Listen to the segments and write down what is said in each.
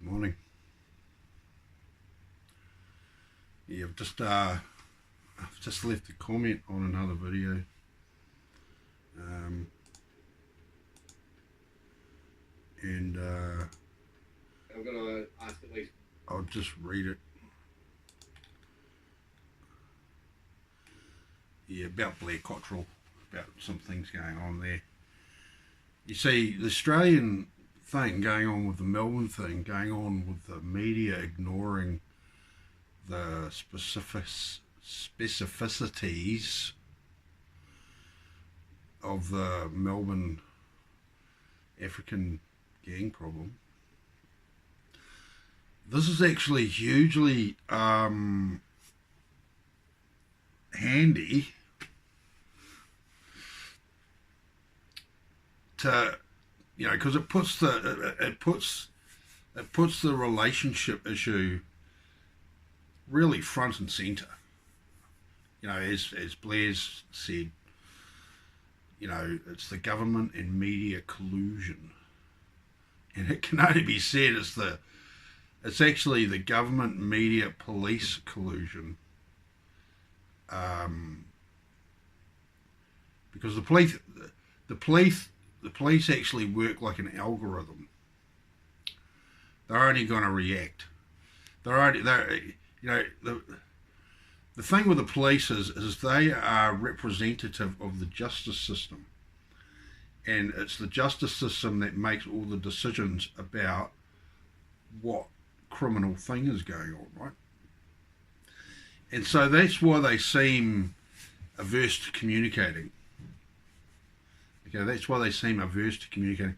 Morning. Yeah, I've just left a comment on another video. And I'm gonna ask at least. I'll just read it. Yeah, about Blair Cottrell, about some things going on there. You see, the Australian thing going on with the Melbourne thing, going on with the media ignoring the specificities of the Melbourne African gang problem. This is actually hugely handy to, you know, because it puts the relationship issue really front and centre. You know, as Blair's said, you know, it's the government and media collusion, and it can only be said it's actually the government, media, police collusion, because the police actually work like an algorithm. They're only going to react. The thing with the police is they are representative of the justice system, and it's the justice system that makes all the decisions about what criminal thing is going on, right? And so that's why they seem averse to communicating. Okay, that's why they seem averse to communicating.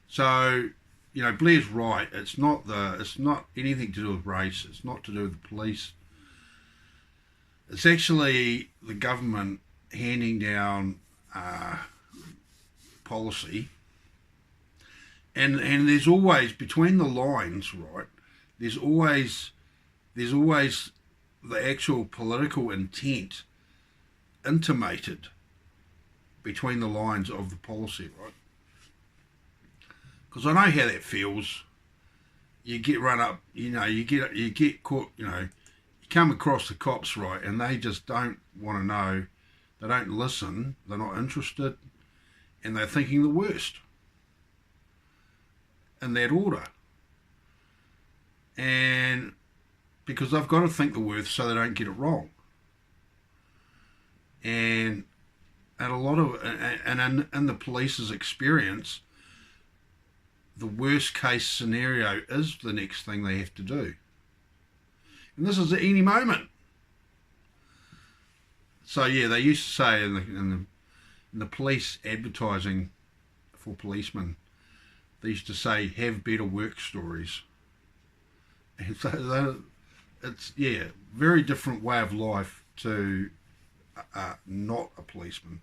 So, you know, Blair's right. It's not anything to do with race. It's not to do with the police. It's actually the government handing down policy. And there's always, between the lines, right, there's always the actual political intent intimated between the lines of the policy, right? Because I know how that feels. You get run up, you know, you get caught, you know, you come across the cops, right, and they just don't want to know, they don't listen, they're not interested, and they're thinking the worst in that order. And because they've got to think the worst so they don't get it wrong. And a lot of, and in the police's experience, the worst case scenario is the next thing they have to do. And this is at any moment. So yeah, they used to say in the police advertising for policemen, they used to say, have better work stories. And so it's, yeah, very different way of life to not a policeman.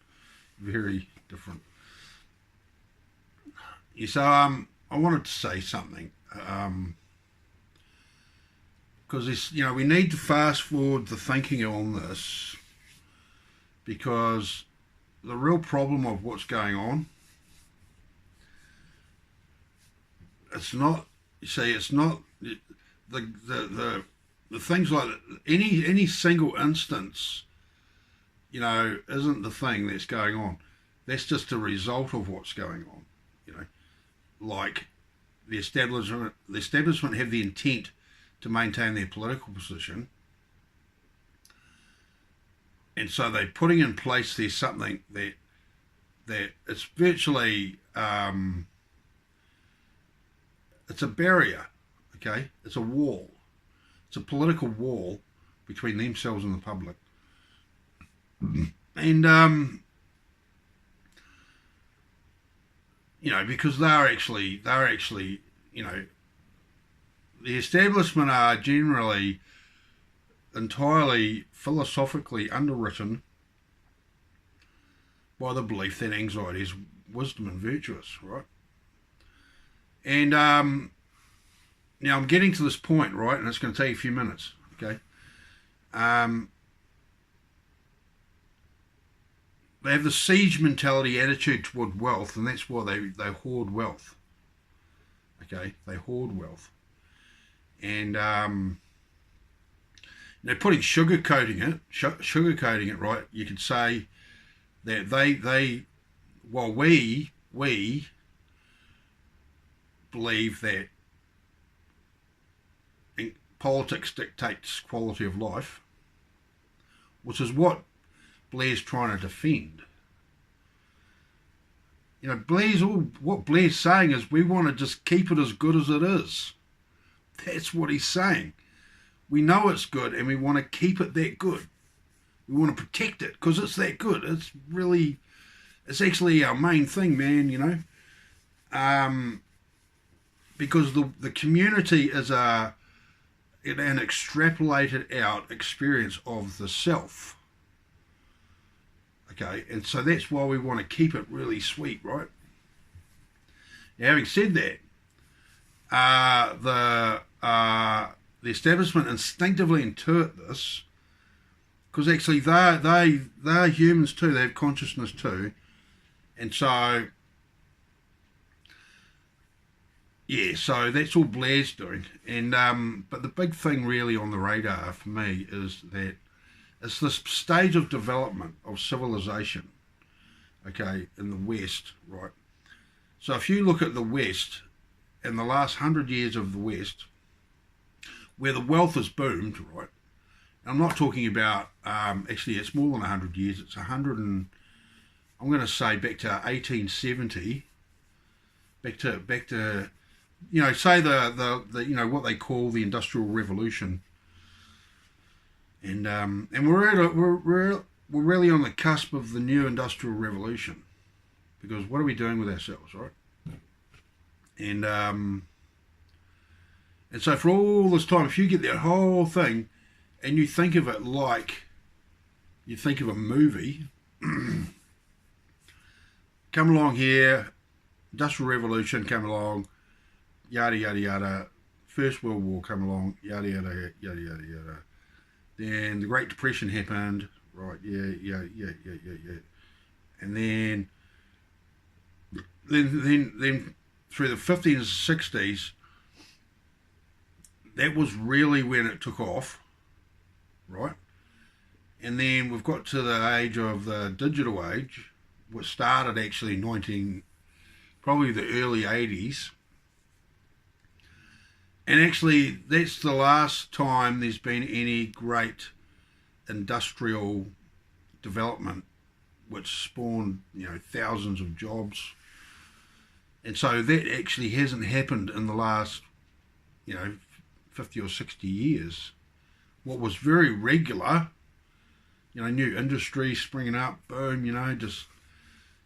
Very different. Yeah, so I wanted to say something, because it's, you know, we need to fast forward the thinking on this, because the real problem of what's going on, it's not, you see, it's not the things like any single instance, you know, isn't the thing that's going on. That's just a result of what's going on, you know. Like the establishment have the intent to maintain their political position, and so they're putting in place there's something that it's virtually it's a barrier, okay? It's a wall. It's a political wall between themselves and the public. And you know, because they're actually, you know, the establishment are generally entirely philosophically underwritten by the belief that anxiety is wisdom and virtuous, right? And now I'm getting to this point, right, and it's going to take a few minutes, okay? They have the siege mentality attitude toward wealth, and that's why they hoard wealth. Okay, they hoard wealth. And they're putting sugarcoating it, right? You could say that we believe that politics dictates quality of life, which is what Blair's trying to defend. You know, what Blair's saying is we want to just keep it as good as it is. That's what he's saying. We know it's good and we want to keep it that good. We want to protect it because it's that good. It's actually our main thing, man, you know. Because the community is an extrapolated out experience of the self. Okay, and so that's why we want to keep it really sweet, right? Now, having said that, the establishment instinctively intuit this, because actually they're humans too. They have consciousness too, and so yeah, so that's all Blair's doing. And but the big thing really on the radar for me is that it's this stage of development of civilization, okay, in the West, right? So if you look at the West, in the last 100 years of the West, where the wealth has boomed, right? I'm not talking about, actually it's more than 100 years, it's 100 and, I'm going to say back to 1870, back to you know, say the you know, what they call the Industrial Revolution. And we're really on the cusp of the new Industrial Revolution, because what are we doing with ourselves, right? And so for all this time, if you get that whole thing and you think of it like you think of a movie, come along here, Industrial Revolution come along, yada yada yada, First World War come along, yada yada yada yada yada. Then the Great Depression happened, right? Yeah. And then through the 50s and 60s, that was really when it took off, right? And then we've got to the age of the digital age, which started actually probably the early 80s. And actually, that's the last time there's been any great industrial development which spawned, you know, thousands of jobs. And so that actually hasn't happened in the last, you know, 50 or 60 years. What was very regular, you know, new industry springing up, boom, you know, just,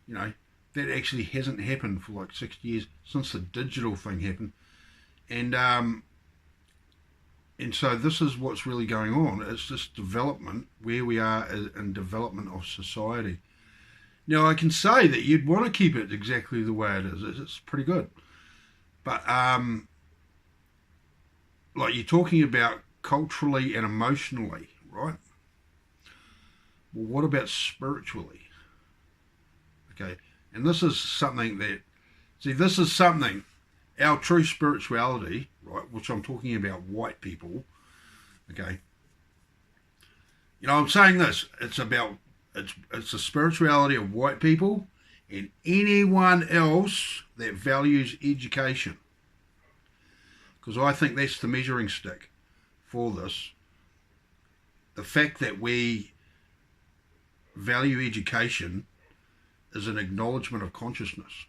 you know, that actually hasn't happened for like 60 years since the digital thing happened. And so this is what's really going on. It's this development, where we are in development of society. Now, I can say that you'd want to keep it exactly the way it is. It's pretty good. But, like you're talking about culturally and emotionally, right? Well, what about spiritually? Okay, and this is something that, this is something, our true spirituality, right, which I'm talking about white people, okay, you know, I'm saying this, it's the spirituality of white people and anyone else that values education, because I think that's the measuring stick for this. The fact that we value education is an acknowledgement of consciousness,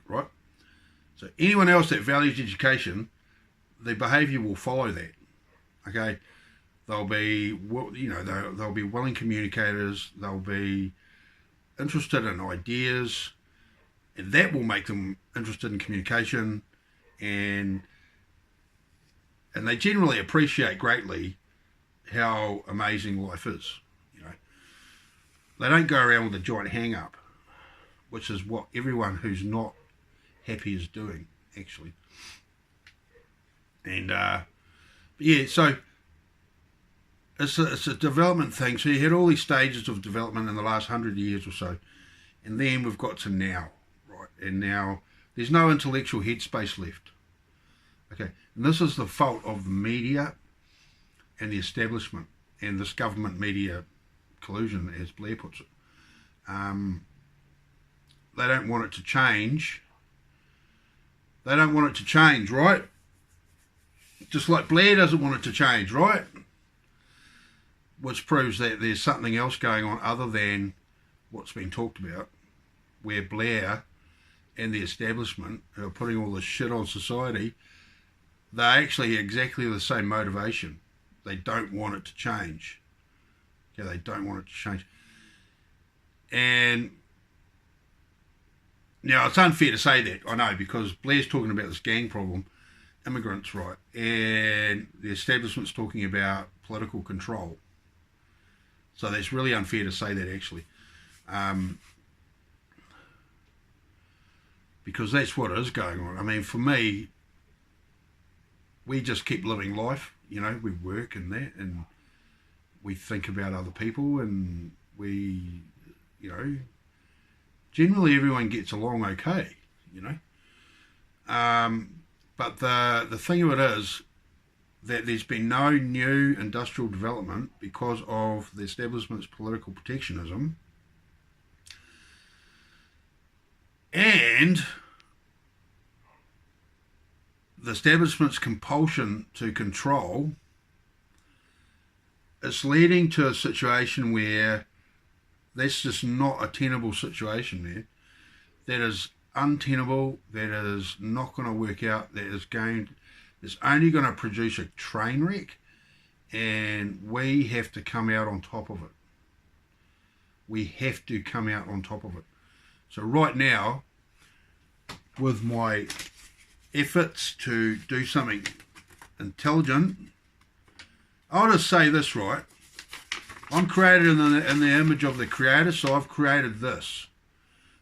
right? So anyone else that values education, their behaviour will follow that. Okay, they'll be, you know, they'll be willing communicators. They'll be interested in ideas, and that will make them interested in communication, and they generally appreciate greatly how amazing life is. You know, they don't go around with a giant hang-up, which is what everyone who's not happy is doing, actually. And yeah, so it's a development thing. So you had all these stages of development in the last 100 years or so, and then we've got to now, right? And now there's no intellectual headspace left. Okay, And this is the fault of the media and the establishment and this government media collusion, as Blair puts it. They don't want it to change. They don't want it to change, right? Just like Blair doesn't want it to change, right? Which proves that there's something else going on other than what's been talked about, where Blair and the establishment who are putting all this shit on society, they're actually exactly the same motivation. They don't want it to change. Yeah, they don't want it to change. And now it's unfair to say that, I know, because Blair's talking about this gang problem, immigrants, right, and the establishment's talking about political control. So that's really unfair to say that, actually, because that's what is going on. I mean, for me, we just keep living life, you know, we work and that, and we think about other people, and we, you know, generally everyone gets along okay, you know. But the thing of it is that there's been no new industrial development because of the establishment's political protectionism, and the establishment's compulsion to control is leading to a situation where that's just not a tenable situation there. That is untenable, that is not going to work out, that is only going to produce a train wreck, and we have to come out on top of it. We have to come out on top of it. So right now, with my efforts to do something intelligent, I'll just say this, right? I'm created in the image of the Creator, so I've created this.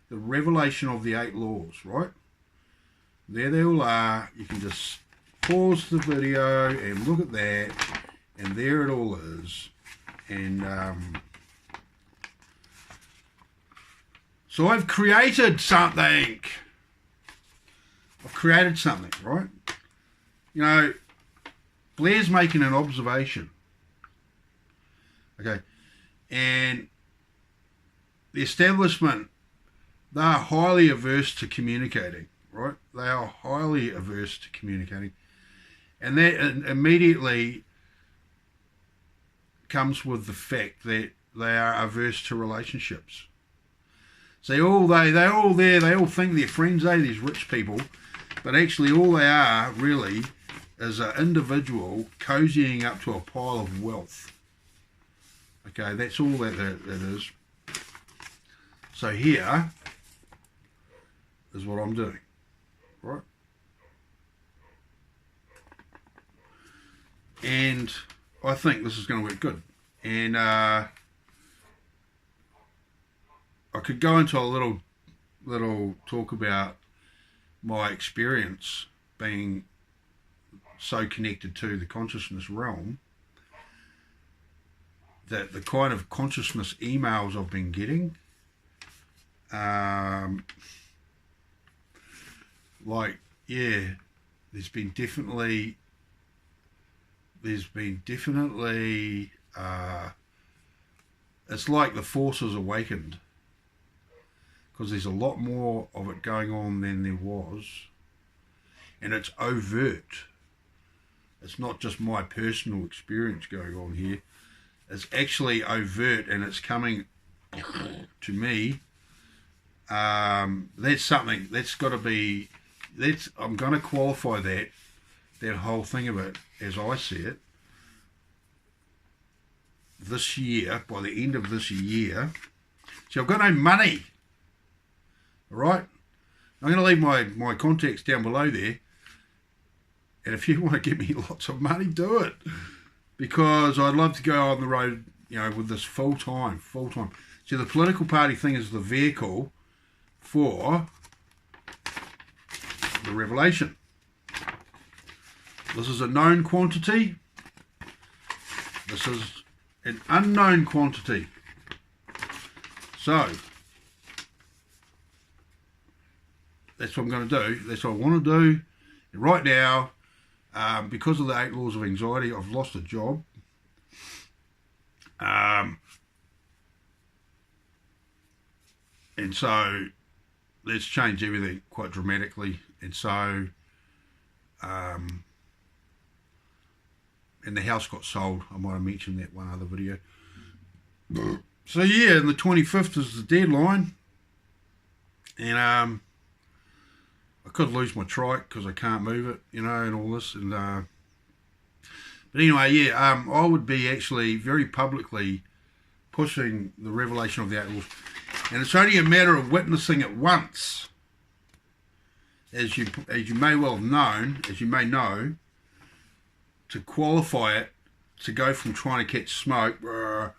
The revelation of the 8 laws, right? There they all are. You can just pause the video and look at that, and there it all is. And so I've created something. I've created something, right? You know, Blair's making an observation. Okay. And the establishment, they are highly averse to communicating, right? They are highly averse to communicating. And that immediately comes with the fact that they are averse to relationships. So they're all there, they all think they're friends, these rich people, but actually all they are really is an individual cozying up to a pile of wealth. Okay, that's all that is. So here is what I'm doing, right? And I think this is going to work good. And I could go into a little talk about my experience being so connected to the consciousness realm, that the kind of consciousness emails I've been getting, like, yeah, there's been definitely it's like the force has awakened, because there's a lot more of it going on than there was, and it's overt. It's not just my personal experience going on here. It's actually overt, and it's coming to me. That's something that's got to be. I'm going to qualify that whole thing of it, as I see it, this year, by the end of this year. See, I've got no money. All right, I'm going to leave my contacts down below there, and if you want to give me lots of money, do it, because I'd love to go on the road, you know, with this full time. See, the political party thing is the vehicle for the revelation. This is a known quantity. This is an unknown quantity. So that's what I'm going to do. That's what I want to do. And right now, because of the 8 laws of anxiety, I've lost a job. And so that's changed everything quite dramatically. And so, and the house got sold. I might have mentioned that one other video. So yeah, and the 25th is the deadline. And I could lose my trike because I can't move it, you know, and all this. And but anyway, yeah, I would be actually very publicly pushing the revelation of the 8 laws. And it's only a matter of witnessing it once, as you may well have known, as you may know, to qualify it, to go from trying to catch smoke to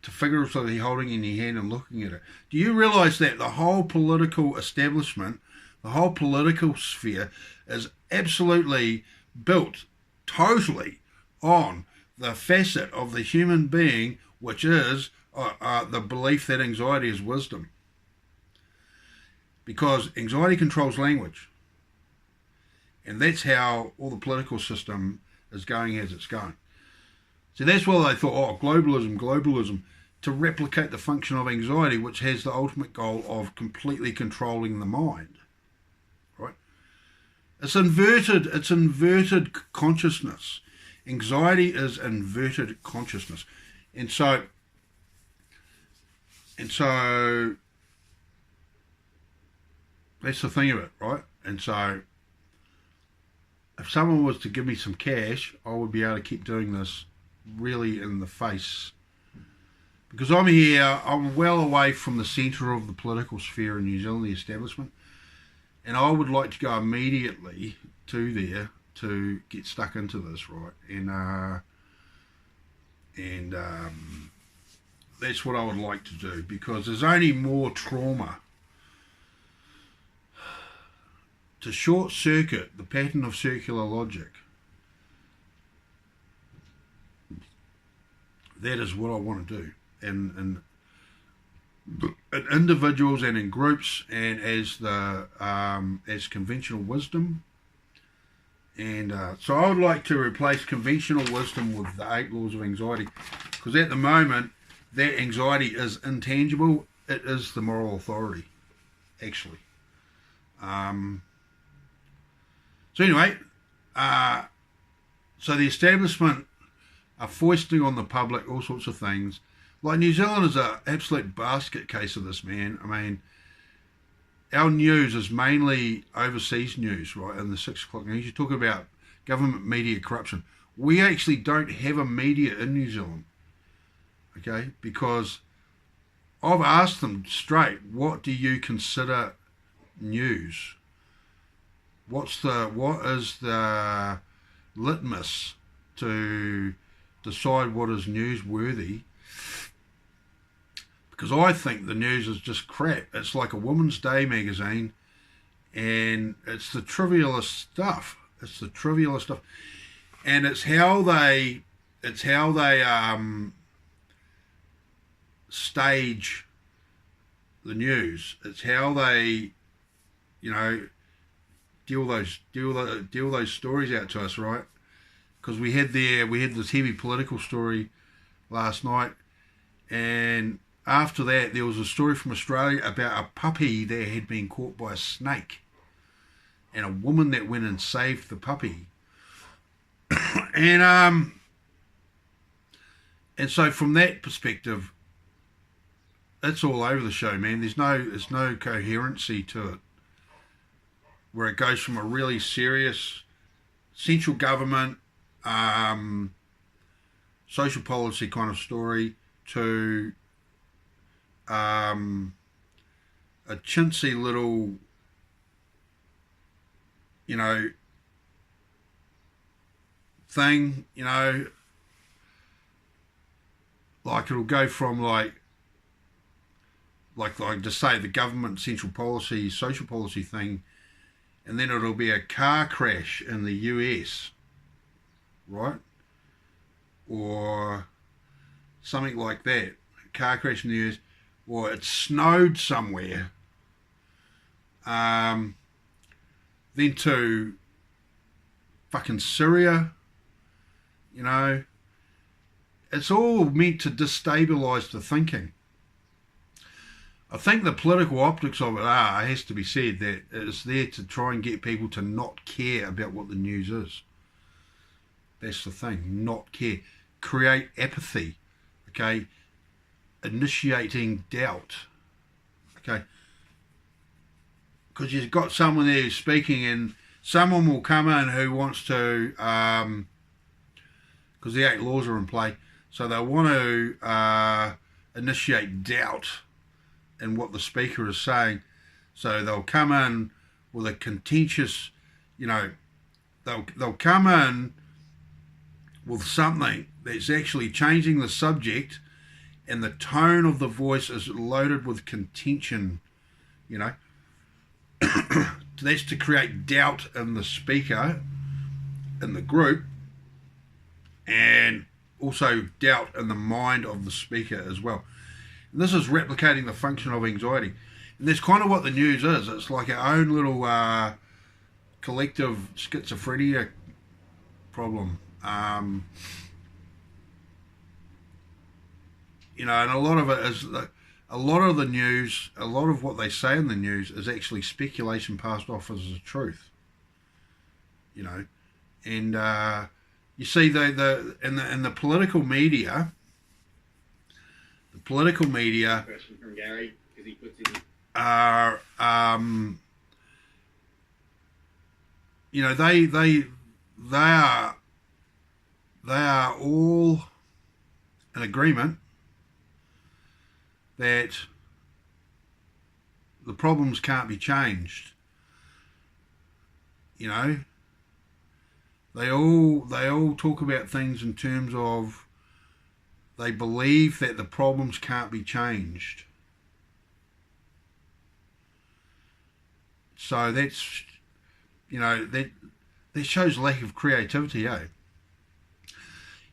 figuratively holding it in your hand and looking at it. Do you realise that the whole political establishment, the whole political sphere, is absolutely built totally on the facet of the human being, which is the belief that anxiety is wisdom? Because anxiety controls language. And that's how all the political system is going as it's going. So that's why they thought, oh, globalism, to replicate the function of anxiety, which has the ultimate goal of completely controlling the mind. Right? It's inverted consciousness. Anxiety is inverted consciousness. And so that's the thing of it, right? And so if someone was to give me some cash, I would be able to keep doing this really in the face. Because I'm here, I'm well away from the centre of the political sphere in New Zealand, the establishment, and I would like to go immediately to there to get stuck into this, right? And that's what I would like to do, because there's only more trauma to short circuit the pattern of circular logic. That is what I want to do, in individuals and in groups, and as conventional wisdom. And so I would like to replace conventional wisdom with the 8 laws of anxiety, because at the moment that anxiety is intangible. It is the moral authority, actually. So anyway, so the establishment are foisting on the public all sorts of things. Like, New Zealand is an absolute basket case of this, man. I mean, our news is mainly overseas news, right? In the 6 o'clock news, you talk about government media corruption. We actually don't have a media in New Zealand, okay? Because I've asked them straight, what do you consider news? What is the litmus to decide what is newsworthy? Because I think the news is just crap. It's like a Woman's Day magazine, and it's the trivialist stuff. It's the trivialist stuff, and it's how they stage the news. It's how they, you know, deal those stories out to us, right? Because we had this heavy political story last night, and after that there was a story from Australia about a puppy that had been caught by a snake, and a woman that went and saved the puppy. and so from that perspective, it's all over the show, man. There's no coherency to it, where it goes from a really serious central government, social policy kind of story to a chintzy little, you know, thing, you know, like it'll go from like just say the government central policy, social policy thing, and then it'll be a car crash in the US, right? Or something like that, a car crash in the US, or it snowed somewhere. Then to fucking Syria, you know. It's all meant to destabilise the thinking. I think the political optics of it has to be said, that it's there to try and get people to not care about what the news is. That's the thing, not care. Create apathy, okay? Initiating doubt, okay? Because you've got someone there who's speaking, and someone will come in who wants to, because the 8 laws are in play, so they want to initiate doubt in what the speaker is saying. So they'll come in with a contentious, you know, they'll come in with something that's actually changing the subject, and the tone of the voice is loaded with contention, you know. That's to create doubt in the speaker, in the group, and also doubt in the mind of the speaker as well. And this is replicating the function of anxiety. And that's kind of what the news is. It's like our own little collective schizophrenia problem. You know, and a lot of it is, a lot of the news, a lot of what they say in the news is actually speculation passed off as the truth. You know, and you see in the political media, Question from Gary, because he puts in. You know, they are all in agreement that the problems can't be changed. You know, they all talk about things in terms of they believe that the problems can't be changed. So that's, you know, that shows lack of creativity, eh?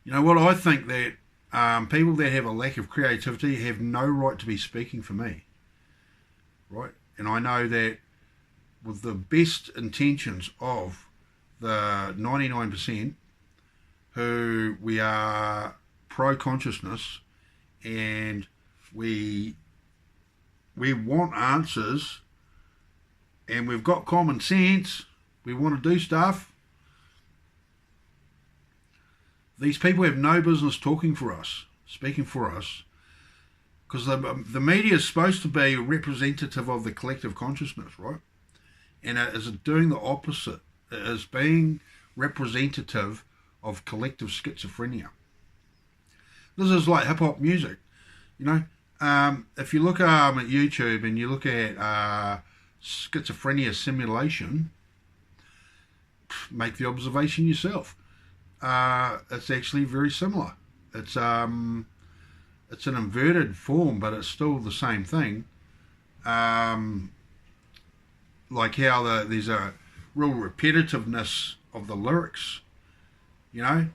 You know what, I think that people that have a lack of creativity have no right to be speaking for me, right? And I know that with the best intentions of the 99% who we are pro-consciousness, and we want answers, and we've got common sense, we want to do stuff. These people have no business talking for us, speaking for us, because the media is supposed to be representative of the collective consciousness, right? And it is doing the opposite. It is being representative of collective schizophrenia. This is like hip-hop music, you know. If you look at YouTube and you look at schizophrenia simulation, make the observation yourself. It's actually very similar. It's an inverted form, but it's still the same thing. Like how there's a real repetitiveness of the lyrics, you know.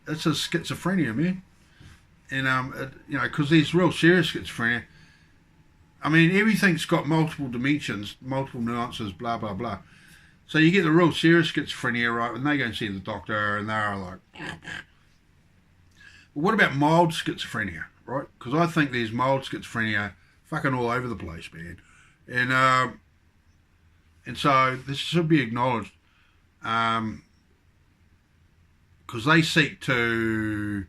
It's a schizophrenia, man. And you know, because there's real serious schizophrenia. I mean, everything's got multiple dimensions, multiple nuances, blah blah blah. So you get the real serious schizophrenia, right, when they go and see the doctor and they're like, well, what about mild schizophrenia, right? Because I think there's mild schizophrenia fucking all over the place, man. And so this should be acknowledged, because they seek to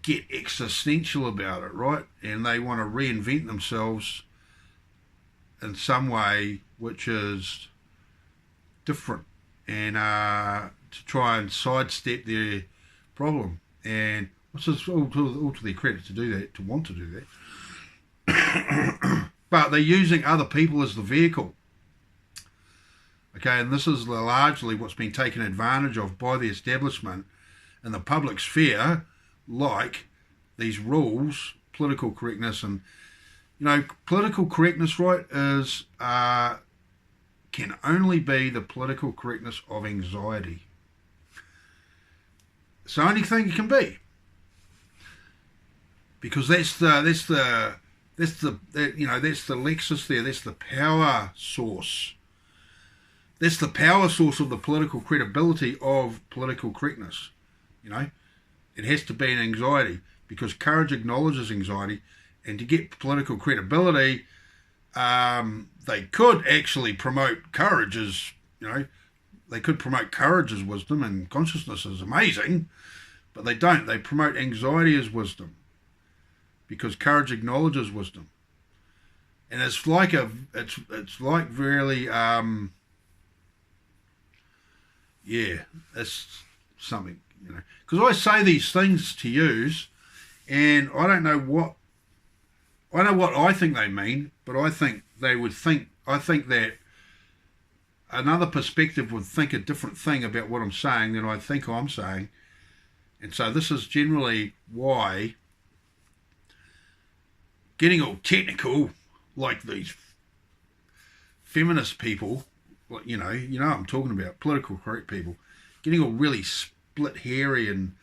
get existential about it, right? And they want to reinvent themselves in some way which is different, and to try and sidestep their problem. And which is all to their credit to do that, to want to do that. But they're using other people as the vehicle. Okay, and this is largely what's been taken advantage of by the establishment in the public sphere, like these rules, political correctness, and, you know, political correctness, right, is can only be the political correctness of anxiety. It's the only thing it can be, because that's the you know, that's the Lexus there, that's the power source. That's the power source of the political credibility of political correctness. You know, it has to be an anxiety, because courage acknowledges anxiety, and to get political credibility, they could actually promote courage as, you know, they could promote courage as wisdom and consciousness as amazing, but they don't. They promote anxiety as wisdom, because courage acknowledges wisdom. And it's like it's like really, yeah, it's something, you know, because I say these things to use, and I don't know what, I know what I think they mean, but I think they would think, I think that another perspective would think a different thing about what I'm saying than I think I'm saying. And so this is generally why getting all technical, like these feminist people, you know what I'm talking about, political correct people, getting all really split hairy and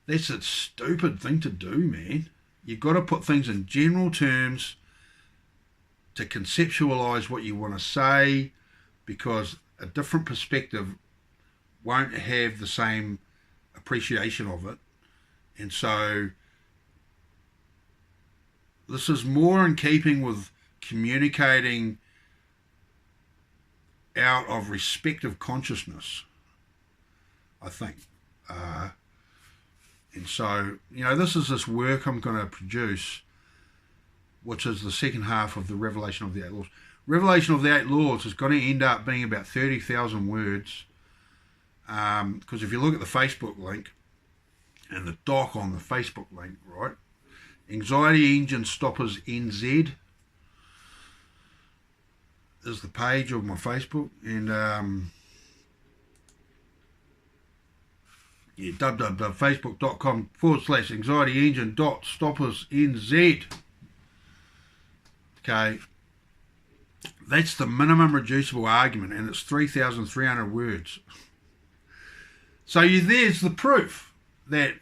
that's a stupid thing to do, man. You've got to put things in general terms to conceptualize what you want to say, because a different perspective won't have the same appreciation of it. And so this is more in keeping with communicating out of respective consciousness, I think. And so, you know, this is this work I'm going to produce, which is the second half of the Revelation of the Eight Laws. Revelation of the Eight Laws is going to end up being about 30,000 words, because if you look at the Facebook link and the doc on the Facebook link, right, Anxiety Engine Stoppers NZ is the page of my Facebook, and yeah, www.facebook.com/anxietyengine.stoppersnz. Okay, that's the minimum reducible argument, and it's 3,300 words. So there's the proof that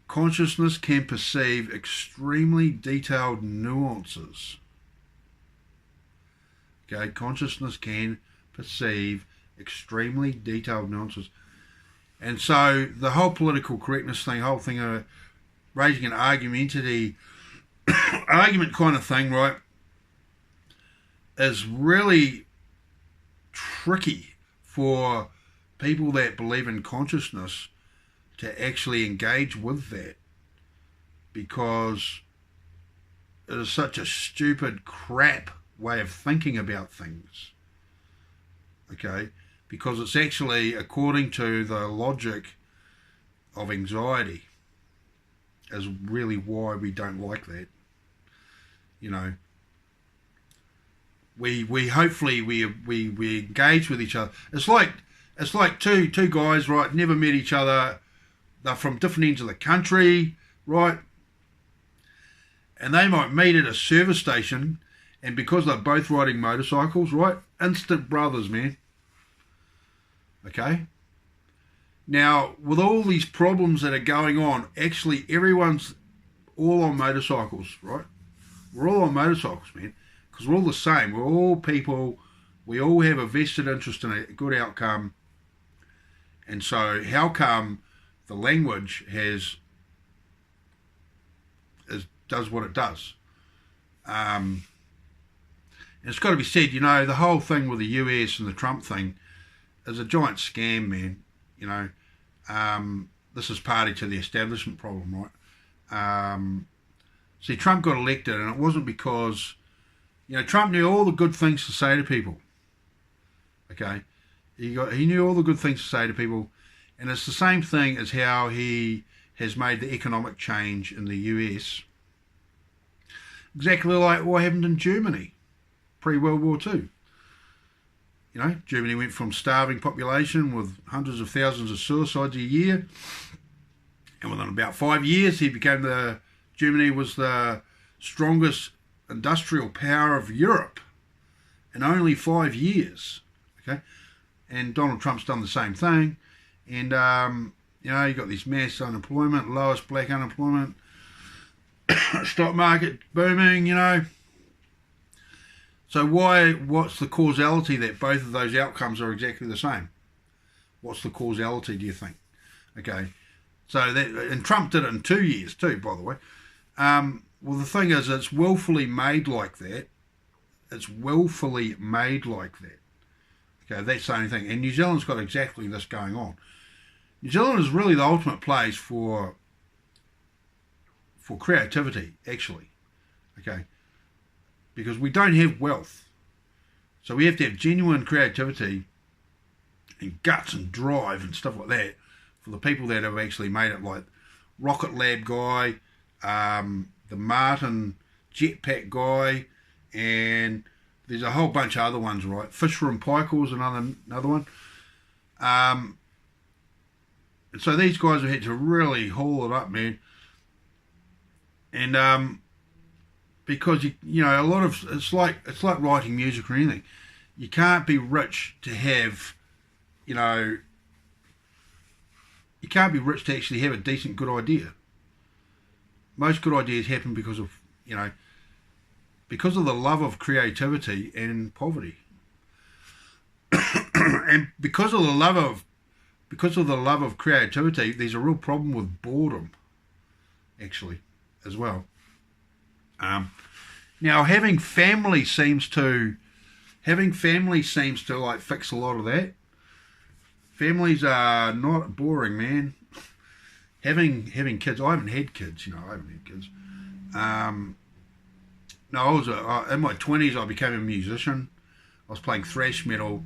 consciousness can perceive extremely detailed nuances. Okay, consciousness can perceive extremely detailed nuances. And so the whole political correctness thing, whole thing of raising an argument kind of thing, right, is really tricky for people that believe in consciousness to actually engage with that, because it is such a stupid crap way of thinking about things. Okay, because it's actually according to the logic of anxiety, is really why we don't like that. You know, we hopefully we engage with each other. It's like two guys, right, never met each other. They're from different ends of the country, right, and they might meet at a service station, and because they're both riding motorcycles, right, instant brothers, man. Okay, now with all these problems that are going on, actually everyone's all on motorcycles, right? We're all on motorcycles, man, because we're all the same. We're all people. We all have a vested interest in a good outcome. And so how come the language does what it does? And it's got to be said, you know, the whole thing with the US and the Trump thing is a giant scam, man. You know, this is party to the establishment problem, right? See, Trump got elected, and it wasn't because, you know, Trump knew all the good things to say to people. Okay, he knew all the good things to say to people, and it's the same thing as how he has made the economic change in the US. Exactly like what happened in Germany pre-World War II. You know, Germany went from starving population with hundreds of thousands of suicides a year, and within about 5 years, Germany was the strongest industrial power of Europe in only 5 years. Okay, and Donald Trump's done the same thing, and you know, you got this mass unemployment, lowest black unemployment, stock market booming. You know, So what's the causality that both of those outcomes are exactly the same? What's the causality, do you think? Okay, so that, and Trump did it in 2 years too, by the way. Well, the thing is, it's willfully made like that. It's willfully made like that. Okay, that's the only thing. And New Zealand's got exactly this going on. New Zealand is really the ultimate place for creativity, actually. Okay, because we don't have wealth, so we have to have genuine creativity and guts and drive and stuff like that for the people that have actually made it, like Rocket Lab guy, the Martin jetpack guy, and there's a whole bunch of other ones, right? Fisher and Paykel's another one. And so these guys have had to really haul it up, man. And because you know, a lot of it's like writing music or anything. You can't be rich to have, you know, you can't be rich to actually have a decent, good idea. Most good ideas happen because of, you know, because of the love of creativity and poverty. And because of the love of creativity, there's a real problem with boredom, actually, as well. Now having family seems to like fix a lot of that. Families are not boring, man. Having kids, I haven't had kids, you know, I haven't had kids. No, I was in my 20s. I became a musician. I was playing thrash metal,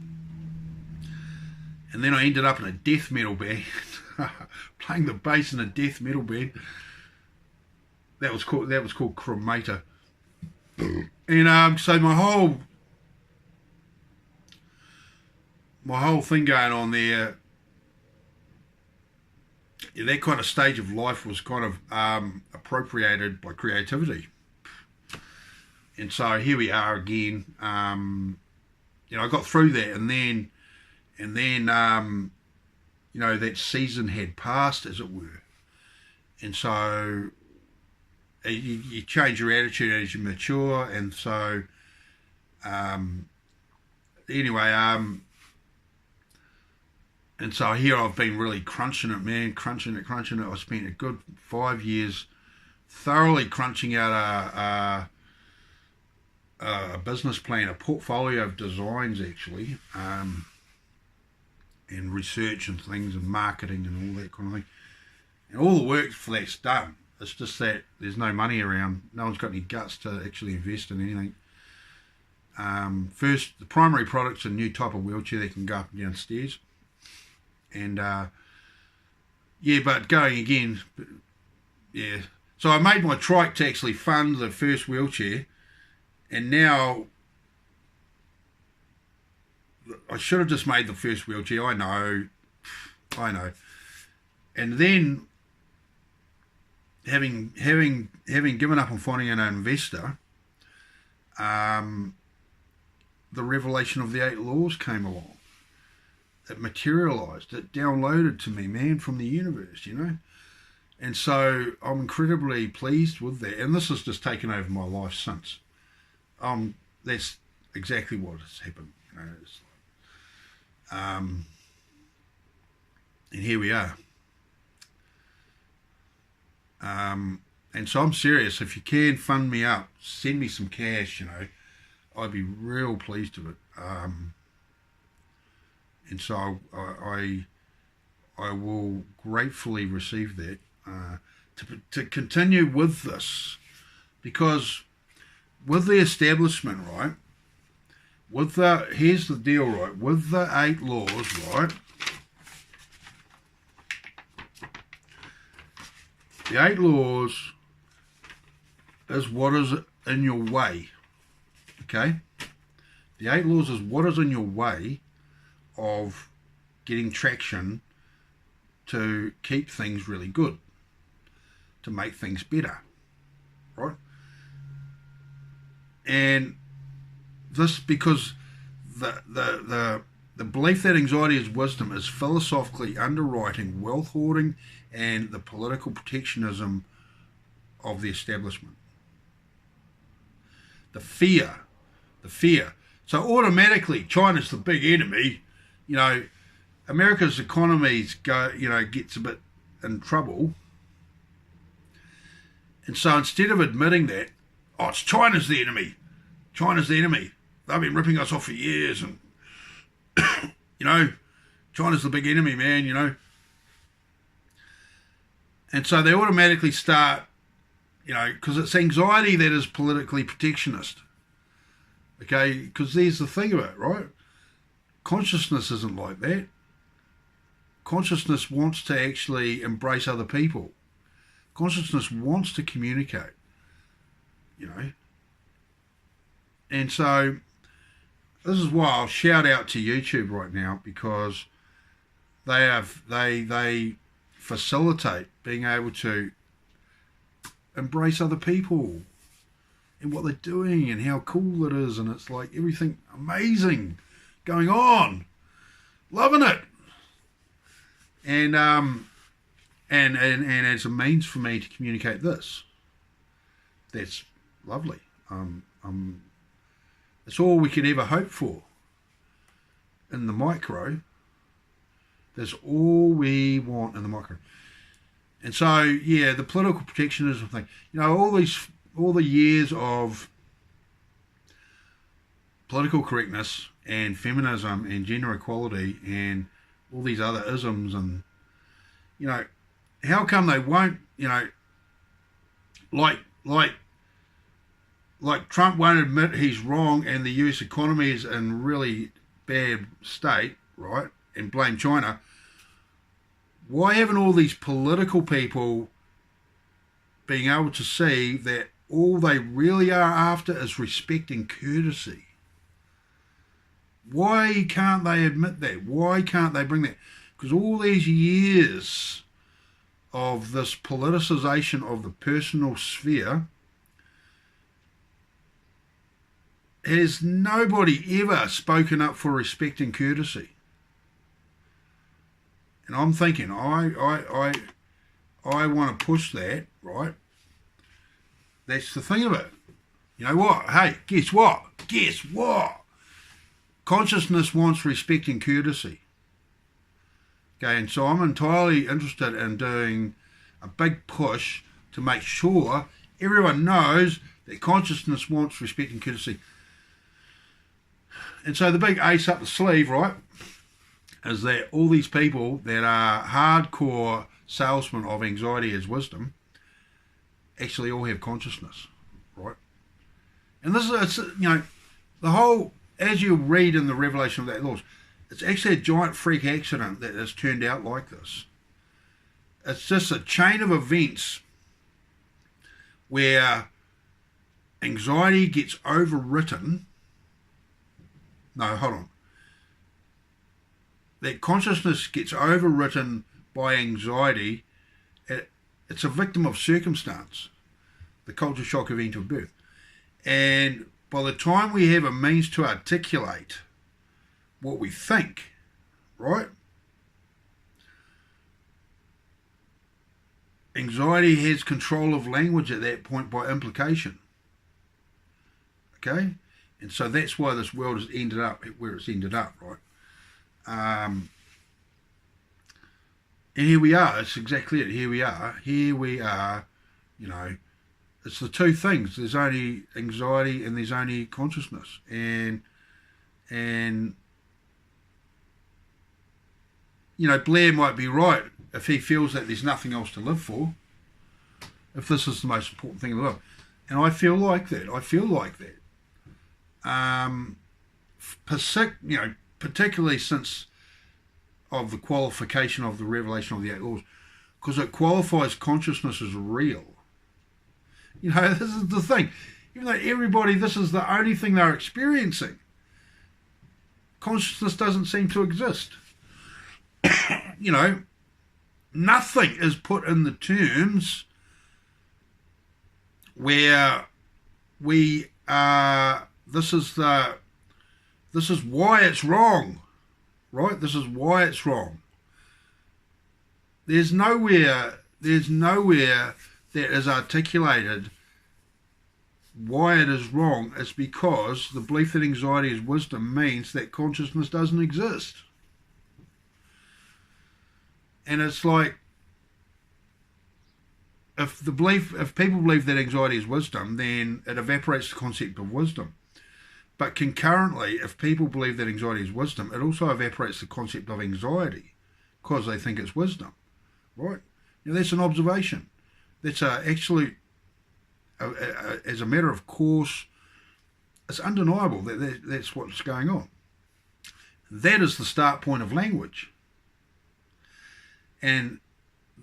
and then I ended up in a death metal band, playing the bass in a death metal band. That was called Cremator. And so my whole thing going on there, that kind of stage of life was kind of appropriated by creativity. And so here we are again. You know, I got through that, and then you know, that season had passed, as it were. And so you change your attitude as you mature, and so anyway, and so here I've been really crunching it, man, crunching it. I spent a good 5 years thoroughly crunching out a business plan, a portfolio of designs, actually, and research and things and marketing and all that kind of thing. And all the work for that's done. It's just that there's no money around. No one's got any guts to actually invest in anything. First, the primary product's a new type of wheelchair that can go up and down stairs. And yeah, but going again, yeah. So I made my trike to actually fund the first wheelchair, and now I should have just made the first wheelchair. I know. And then having given up on finding an investor, the revelation of the 8 laws came along. It materialized. It downloaded to me, man, from the universe, you know. And so I'm incredibly pleased with that. And this has just taken over my life since. That's exactly what has happened, you know. It's and here we are. And so I'm serious. If you can fund me up, send me some cash, you know, I'd be real pleased with it. And so I will gratefully receive that to continue with this, because with the establishment, right, here's the deal, right, with the 8 laws, right, the 8 laws is what is in your way, okay? The 8 laws is what is in your way of getting traction to keep things really good, to make things better, right? And this, because the belief that anxiety is wisdom is philosophically underwriting wealth hoarding and the political protectionism of the establishment. The fear the fear. So automatically, China's the big enemy. You know, America's economies gets a bit in trouble. And so instead of admitting that, oh, it's China's the enemy. China's the enemy. They've been ripping us off for years. And, you know, China's the big enemy, man, you know. And so they automatically start, you know, because it's anxiety that is politically protectionist. Okay, because there's the thing about it, right? Consciousness isn't like that. Consciousness wants to actually embrace other people. Consciousness wants to communicate, you know. And so this is why I'll shout out to YouTube right now, because they facilitate being able to embrace other people and what they're doing and how cool it is, and it's like everything amazing going on, loving it, and as a means for me to communicate this, that's lovely. It's all we could ever hope for in the micro. That's all we want in the micro. And so, yeah, the political protectionism thing, you know, all the years of political correctness and feminism and gender equality and all these other isms, and, you know, how come they won't, you know, like Trump won't admit he's wrong and the US economy is in really bad state, right, and blame China. Why haven't all these political people being able to see that all they really are after is respect and courtesy? Why can't they admit that? Why can't they bring that? Because all these years of this politicization of the personal sphere, has nobody ever spoken up for respect and courtesy. And I'm thinking, I want to push that, right? That's the thing of it. You know what? Hey, guess what? Guess what? Consciousness wants respect and courtesy. Okay, and so I'm entirely interested in doing a big push to make sure everyone knows that consciousness wants respect and courtesy. And so the big ace up the sleeve, right, is that all these people that are hardcore salesmen of anxiety as wisdom actually all have consciousness, right? And this is, it's, you know, the whole, as you read in the revelation of that laws, it's actually a giant freak accident that has turned out like this. It's just a chain of events where anxiety gets overwritten. No, hold on. That consciousness gets overwritten by anxiety. It's a victim of circumstance, the culture shock event of birth. And by the time we have a means to articulate what we think, right? Anxiety has control of language at that point by implication. Okay? And so that's why this world has ended up where it's ended up, right? And here we are. It's exactly it. Here we are. Here we are, you know, it's the two things. There's only anxiety and there's only consciousness. And you know, Blair might be right if he feels that there's nothing else to live for, if this is the most important thing in the world. And I feel like that. I feel like that. You know, particularly since of the qualification of the revelation of the 8 laws, because it qualifies consciousness as real. You know, this is the thing. Even though everybody, this is the only thing they're experiencing, consciousness doesn't seem to exist. You know, nothing is put in the terms where we are, this is why it's wrong, right? This is why it's wrong. There's nowhere that is articulated why it is wrong is because the belief that anxiety is wisdom means that consciousness doesn't exist. And it's like, if people believe that anxiety is wisdom, then it evaporates the concept of wisdom. But concurrently, if people believe that anxiety is wisdom, it also evaporates the concept of anxiety because they think it's wisdom, right? Now, that's an observation. That's actually, as a matter of course, it's undeniable that that's what's going on. That is the start point of language. And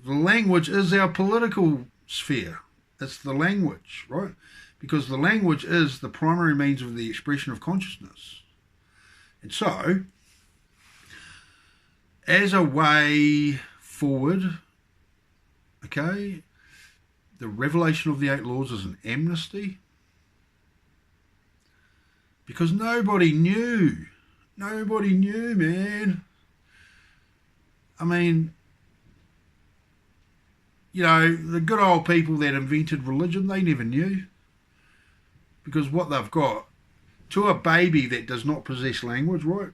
the language is our political sphere. It's the language, right? Because the language is the primary means of the expression of consciousness. And so, as a way forward, okay, the revelation of the 8 laws is an amnesty. Because nobody knew. Nobody knew, man. I mean, you know, the good old people that invented religion, they never knew. Because what they've got, to a baby that does not possess language, right?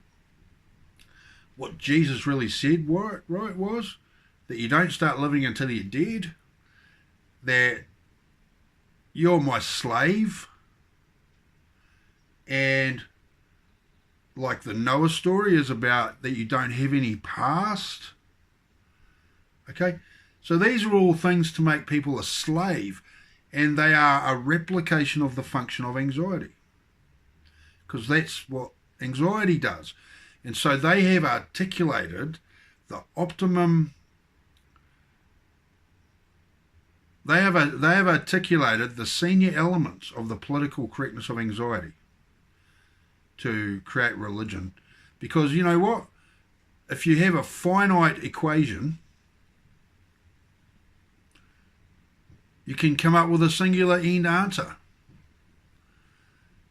What Jesus really said, right, was that you don't start living until you're dead. That you're my slave. And like the Noah story is about that you don't have any past. Okay? So these are all things to make people a slave. And they are a replication of the function of anxiety. Because that's what anxiety does. And so they have articulated the optimum. They have articulated the senior elements of the political correctness of anxiety to create religion. Because you know what? If you have a finite equation, you can come up with a singular end answer.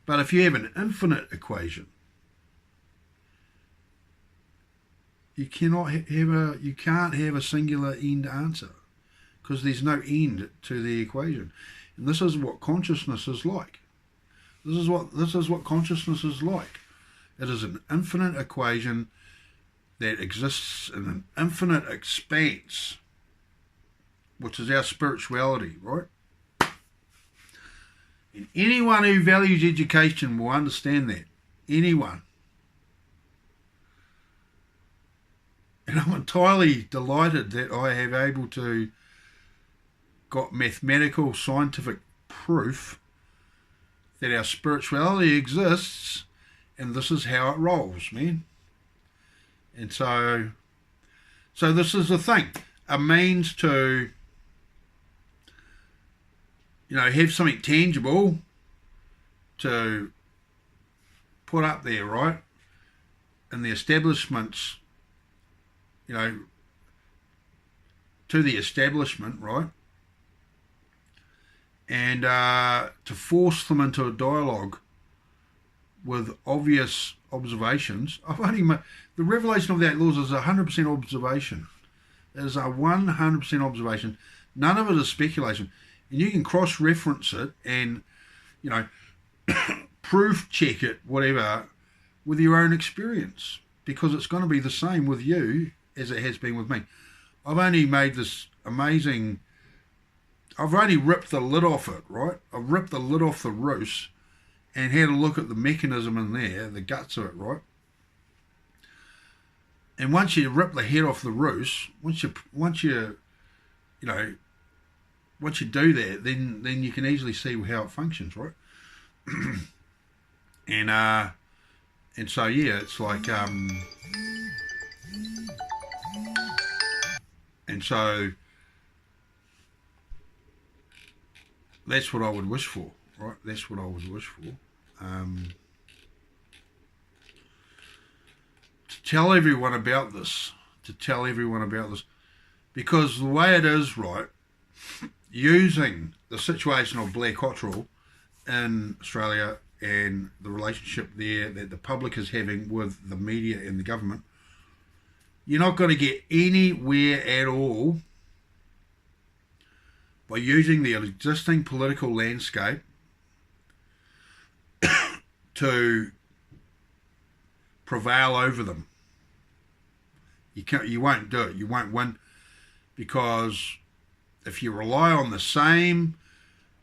But if you have an infinite equation, you can't have a singular end answer because there's no end to the equation. And this is what consciousness is like. This is what consciousness is like. It is an infinite equation that exists in an infinite expanse, which is our spirituality, right? And anyone who values education will understand that. Anyone. And I'm entirely delighted that I have able to got mathematical, scientific proof that our spirituality exists, and this is how it rolls, man. And so this is the thing. A means to, you know, have something tangible to put up there, right? And the establishments, you know, to the establishment, right? And to force them into a dialogue with obvious observations. The revelation of the 8 laws is 100% observation. It is a 100% observation. None of it is speculation. And you can cross-reference it and, you know, proof check it, whatever, with your own experience. Because it's going to be the same with you as it has been with me. I've only made this amazing... I've only ripped the lid off it, right? I've ripped the lid off the roast and had a look at the mechanism in there, the guts of it, right? And once you rip the head off the roast, once you do that, then you can easily see how it functions, right? and so yeah, it's like and so that's what I would wish for, right? That's what I would wish for. To tell everyone about this. Because the way it is, right, using the situation of Blair Cottrell in Australia and the relationship there that the public is having with the media and the government, you're not going to get anywhere at all by using the existing political landscape to prevail over them. You won't do it. You won't win, because if you rely on the same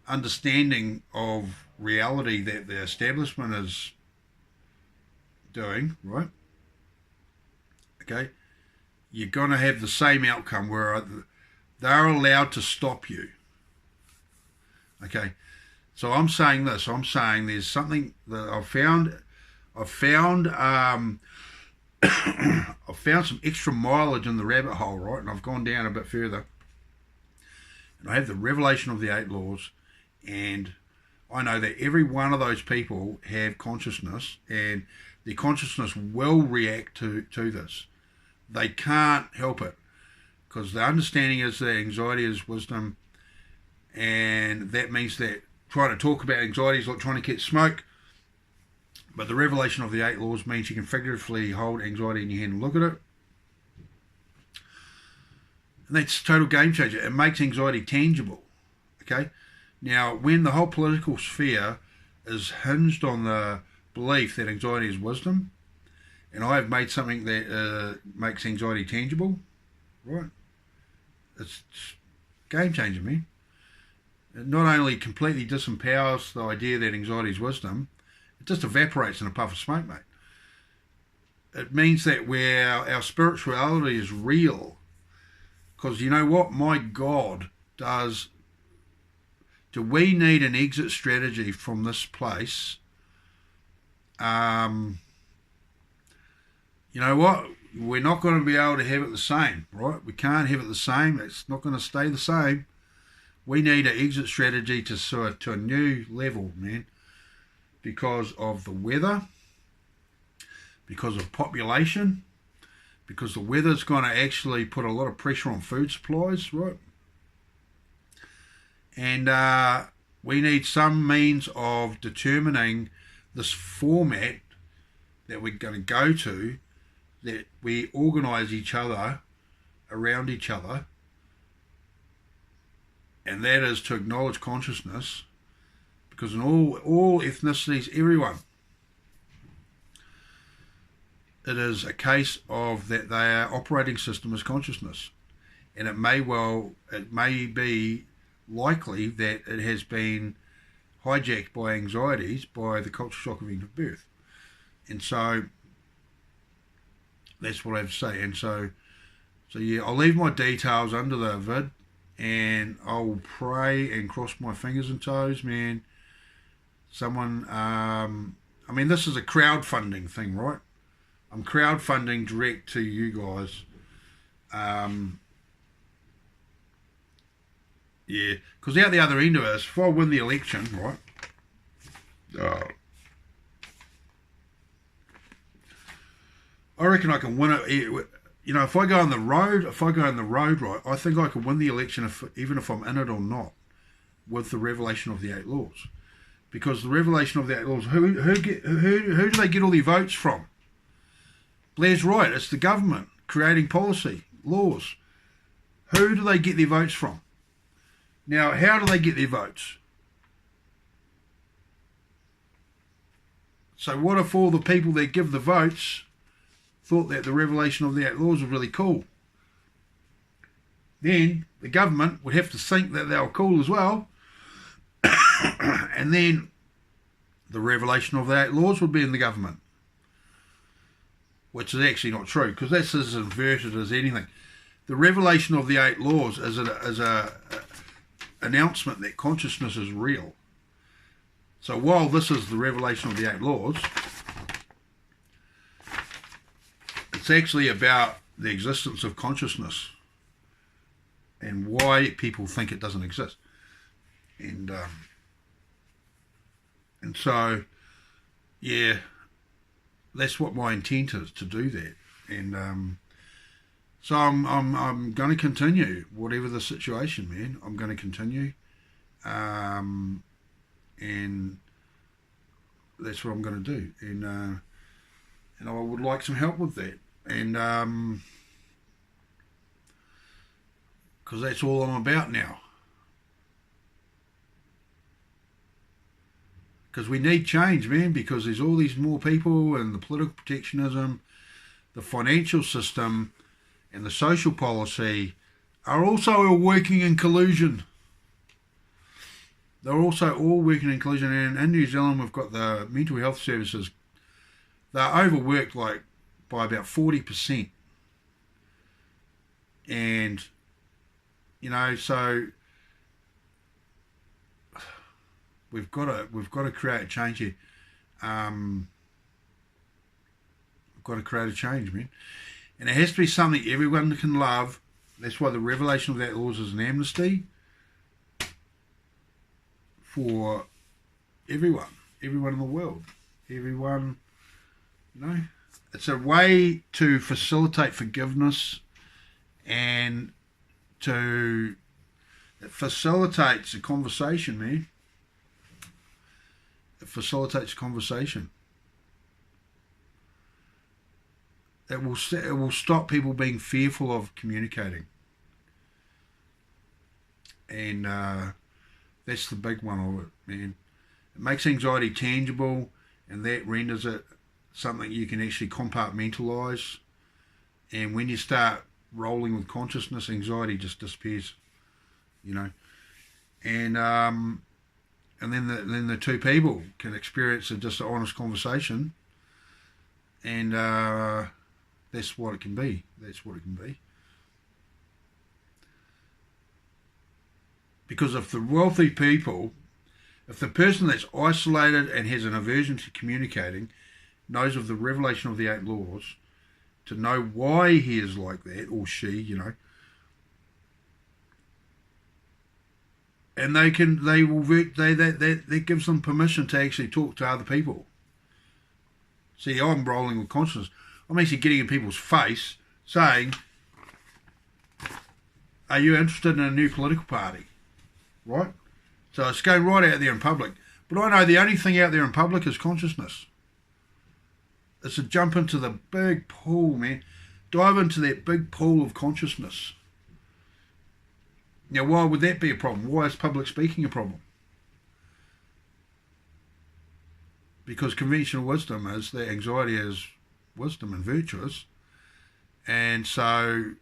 understanding of reality that the establishment is doing, right? Okay, you're going to have the same outcome where they're allowed to stop you. Okay, so I'm saying this. I'm saying there's something that I've found. I've found some extra mileage in the rabbit hole, right? And I've gone down a bit further. And I have the revelation of the 8 laws, and I know that every one of those people have consciousness, and their consciousness will react to this. They can't help it, because the understanding is that anxiety is wisdom, and that means that trying to talk about anxiety is like trying to catch smoke. But the revelation of the 8 laws means you can figuratively hold anxiety in your hand and look at it. And that's a total game changer. It makes anxiety tangible. Okay? Now, when the whole political sphere is hinged on the belief that anxiety is wisdom, and I have made something that makes anxiety tangible, right? It's game changer, man. It not only completely disempowers the idea that anxiety is wisdom, it just evaporates in a puff of smoke, mate. It means that our spirituality is real. Because you know what? My God, do we need an exit strategy from this place? You know what? We're not going to be able to have it the same, right? We can't have it the same. It's not going to stay the same. We need an exit strategy to a new level, man. Because of the weather, because of population, because the weather's going to actually put a lot of pressure on food supplies, right? And we need some means of determining this format that we're going to go to, that we organise each other around each other, and that is to acknowledge consciousness. Because in all ethnicities, everyone, it is a case of that their operating system is consciousness, and it may be likely that it has been hijacked by anxieties, by the culture shock event of birth, and so that's what I have to say. And so yeah, I'll leave my details under the vid, and I'll pray and cross my fingers and toes, man. Someone, I mean, this is a crowdfunding thing, right? I'm crowdfunding direct to you guys. Yeah, because out the other end of this, if I win the election, right? I reckon I can win it. You know, if I go on the road, right, I think I can win the election even if I'm in it or not, with the revelation of the 8 laws. Because the revelation of the 8 laws, who do they get all their votes from? Blair's right, it's the government creating policy, laws. Who do they get their votes from? Now, how do they get their votes? So what if all the people that give the votes thought that the revelation of the 8 laws was really cool? Then the government would have to think that they were cool as well. And then the revelation of the 8 laws would be in the government, which is actually not true, because that's as inverted as anything. The revelation of the 8 laws is a announcement that consciousness is real. So while this is the revelation of the 8 laws, it's actually about the existence of consciousness and why people think it doesn't exist. And so, yeah, that's what my intent is, to do that. And so I'm going to continue, whatever the situation, man. I'm going to continue, and that's what I'm going to do. And I would like some help with that. And because that's all I'm about now. Because we need change, man, because there's all these more people, and the political protectionism, the financial system, and the social policy are also all working in collusion. They're also all working in collusion. And in New Zealand, we've got the mental health services. They're overworked like by about 40%. And, you know, so we've got to create a change here. We've got to create a change, man. And it has to be something everyone can love. That's why the revelation of that laws is an amnesty for everyone in the world. Everyone, you know. It's a way to facilitate forgiveness, and it facilitates a conversation, man. It facilitates conversation. It will stop people being fearful of communicating. And that's the big one of it, man. It makes anxiety tangible, and that renders it something you can actually compartmentalise. And when you start rolling with consciousness, anxiety just disappears, you know. And then the two people can experience just an honest conversation, and that's what it can be. That's what it can be. Because if the wealthy people, if the person that's isolated and has an aversion to communicating knows of the revelation of the 8 laws, to know why he is like that, or she, you know, and that gives them permission to actually talk to other people. See, I'm rolling with consciousness. I'm actually getting in people's face saying, are you interested in a new political party? Right? So it's going right out there in public. But I know the only thing out there in public is consciousness. It's a jump into the big pool, man. Dive into that big pool of consciousness. Now, why would that be a problem? Why is public speaking a problem? Because conventional wisdom is that anxiety is wisdom and virtuous. And so,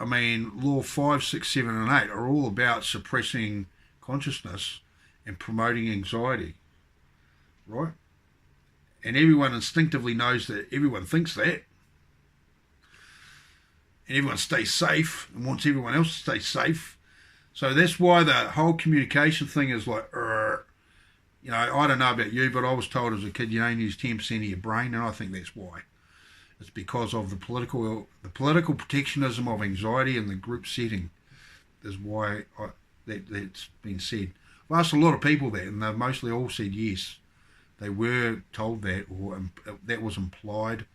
I mean, law 5, 6, 7 and 8 are all about suppressing consciousness and promoting anxiety, right? And everyone instinctively knows that, everyone thinks that. And everyone stays safe and wants everyone else to stay safe. So that's why the whole communication thing is like, you know, I don't know about you, but I was told as a kid you only use 10% of your brain, and I think that's why. It's because of the political protectionism of anxiety and the group setting is why that's been said. I've asked a lot of people that, and they've mostly all said yes. They were told that, or that was implied.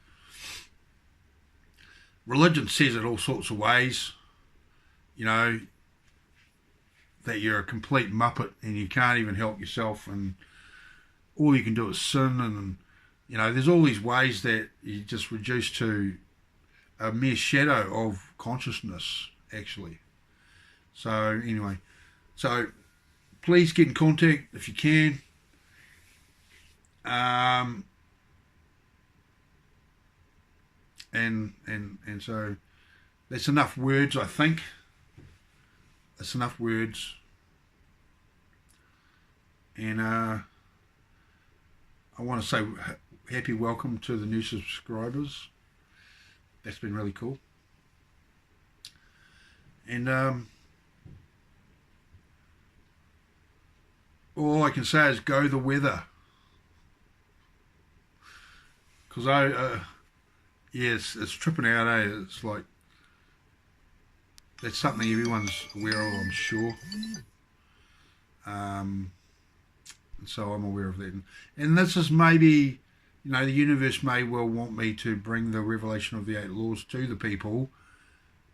Religion says it all sorts of ways, you know, that you're a complete muppet and you can't even help yourself, and all you can do is sin, and you know, there's all these ways that you just reduce to a mere shadow of consciousness, actually. So anyway, so please get in contact if you can. And so that's enough words, I think. That's enough words. And I want to say happy welcome to the new subscribers. That's been really cool. And all I can say is go the weather. Because yes, it's tripping out, eh? It's like, that's something everyone's aware of, I'm sure. And so I'm aware of that. And this is maybe, you know, the universe may well want me to bring the revelation of the 8 laws to the people,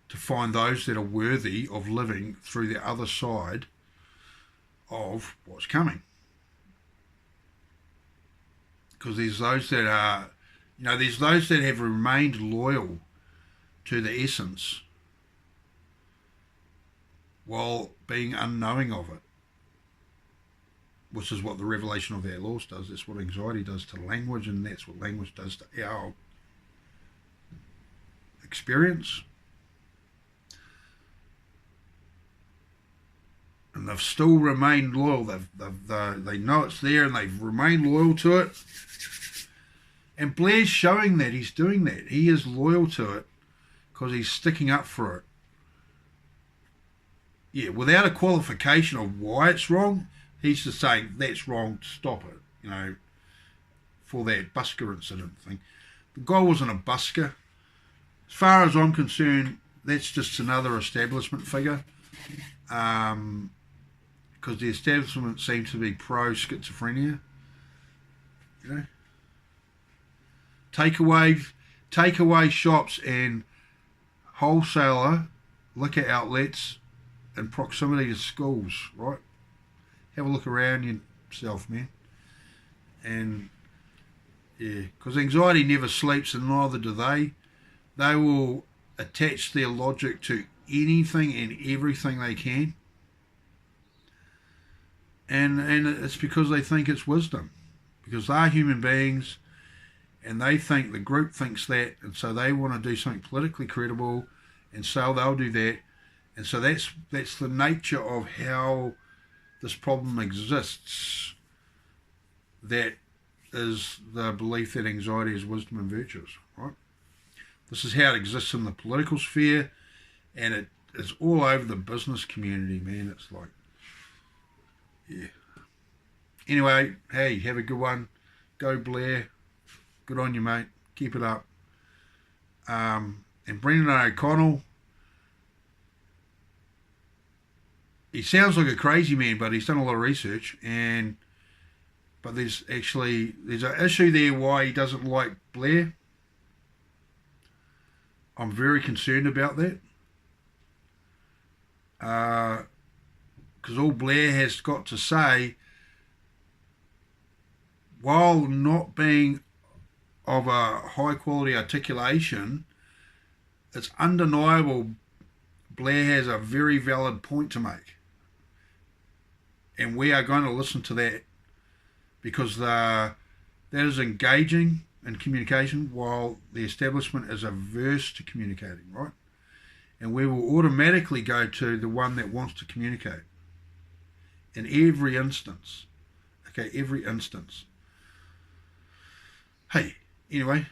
to find those that are worthy of living through the other side of what's coming. Because there's those that are, you know, there's those that have remained loyal to the essence while being unknowing of it. which is what the revelation of our laws does. That's what anxiety does to language, and that's what language does to our experience. And they've still remained loyal. They know it's there, and they've remained loyal to it. And Blair's showing that he's doing that. He is loyal to it because he's sticking up for it. Yeah, without a qualification of why it's wrong, he's just saying that's wrong, stop it, you know, for that busker incident thing. The guy wasn't a busker. As far as I'm concerned, that's just another establishment figure. Because the establishment seems to be pro-schizophrenia. You know? Takeaway shops and wholesaler liquor outlets in proximity to schools, right? Have a look around yourself, man. And yeah, because anxiety never sleeps, and neither do they. They will attach their logic to anything and everything they can. And it's because they think it's wisdom. Because they're human beings, and they think the group thinks that, and so they want to do something politically credible, and so they'll do that. And so that's the nature of how this problem exists. That is the belief that anxiety is wisdom and virtues, right? This is how it exists in the political sphere, and it is all over the business community, man. It's like, yeah. Anyway, hey, have a good one. Go Blair. Good on you, mate. Keep it up. And Brendan O'Connell, he sounds like a crazy man, but he's done a lot of research, but there's an issue there why he doesn't like Blair. I'm very concerned about that. Because all Blair has got to say, while not being of a high quality articulation, it's undeniable Blair has a very valid point to make. And we are going to listen to that because that is engaging in communication, while the establishment is averse to communicating, right? And we will automatically go to the one that wants to communicate in every instance. Okay, every instance. Hey, anyway,